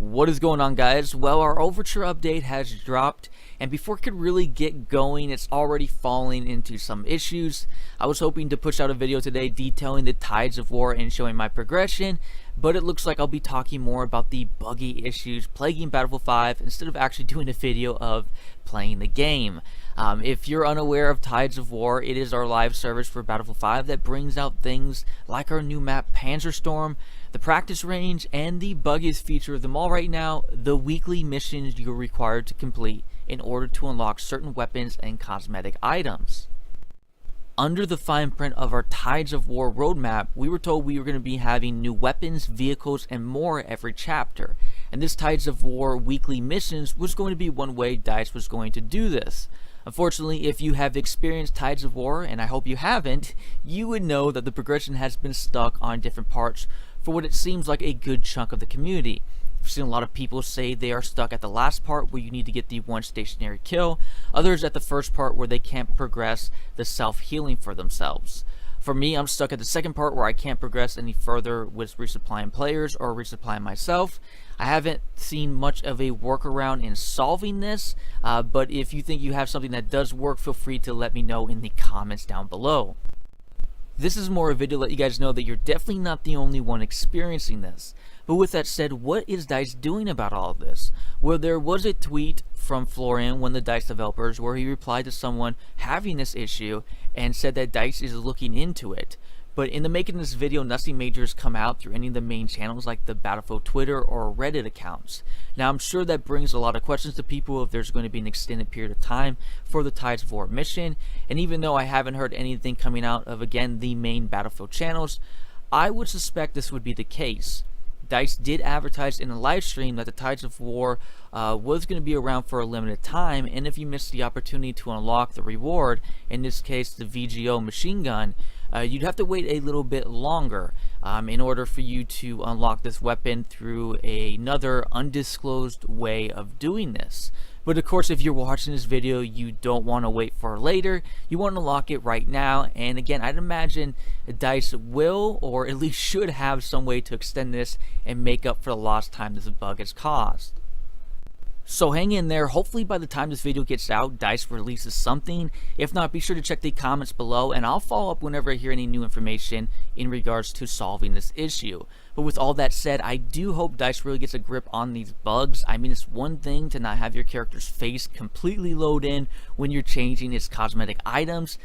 What is going on, guys? Well, our Overture update has dropped, and before it could really get going, it's already falling into some issues. I was hoping to push out a video today detailing the Tides of War and showing my progression, but it looks like I'll be talking more about the buggy issues plaguing Battlefield 5 instead of actually doing a video of playing the game. If you're unaware of Tides of War, it is our live service for Battlefield 5 that brings out things like our new map Panzerstorm, the practice range, and the buggiest feature of them all right now, the weekly missions you're required to complete in order to unlock certain weapons and cosmetic items. Under the fine print of our Tides of War roadmap, we were told we were going to be having new weapons, vehicles, and more every chapter. And this Tides of War weekly missions was going to be one way DICE was going to do this. Unfortunately, if you have experienced Tides of War, and I hope you haven't, you would know that the progression has been stuck on different parts for what it seems like a good chunk of the community. I've seen a lot of people say they are stuck at the last part where you need to get the one stationary kill, others at the first part where they can't progress the self-healing for themselves. For me, I'm stuck at the second part where I can't progress any further with resupplying players or resupplying myself. I haven't seen much of a workaround in solving this, but if you think you have something that does work, feel free to let me know in the comments down below. This is more a video to let you guys know that you're definitely not the only one experiencing this. But with that said, what is DICE doing about all of this? Well, there was a tweet from Florian, one of the DICE developers, where he replied to someone having this issue and said that DICE is looking into it. But in the making of this video, nothing major has come out through any of the main channels like the Battlefield Twitter or Reddit accounts. Now, I'm sure that brings a lot of questions to people if there's going to be an extended period of time for the Tides of War mission. And even though I haven't heard anything coming out of, again, the main Battlefield channels, I would suspect this would be the case. DICE did advertise in a live stream that the Tides of War was going to be around for a limited time, and if you missed the opportunity to unlock the reward, in this case the VGO machine gun, you'd have to wait a little bit longer in order for you to unlock this weapon through another undisclosed way of doing this. But of course, if you're watching this video, you don't want to wait for later. You want to unlock it right now. And again, I'd imagine DICE will, or at least should have, some way to extend this and make up for the lost time this bug has caused. So hang in there. Hopefully by the time this video gets out, DICE releases something. If not, be sure to check the comments below, and I'll follow up whenever I hear any new information in regards to solving this issue. But with all that said, I do hope DICE really gets a grip on these bugs. I mean, it's one thing to not have your character's face completely load in when you're changing its cosmetic items,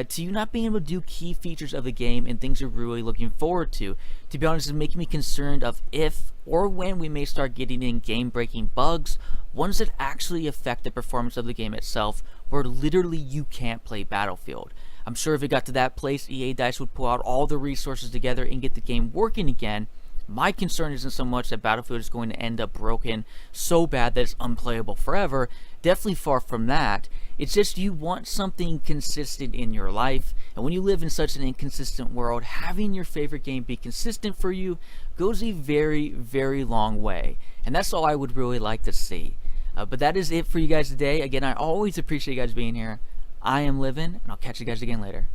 to you not being able to do key features of the game and things you're really looking forward to. To be honest, it's making me concerned of if or when we may start getting in game-breaking bugs, ones that actually affect the performance of the game itself, where literally you can't play Battlefield. I'm sure if it got to that place, EA DICE would pull out all the resources together and get the game working again. My concern isn't so much that Battlefield is going to end up broken so bad that it's unplayable forever. Definitely far from that. It's just you want something consistent in your life, and when you live in such an inconsistent world, having your favorite game be consistent for you goes a very, very long way. And that's all I would really like to see. But that is it for you guys today. Again, I always appreciate you guys being here. I am Livin, and I'll catch you guys again later.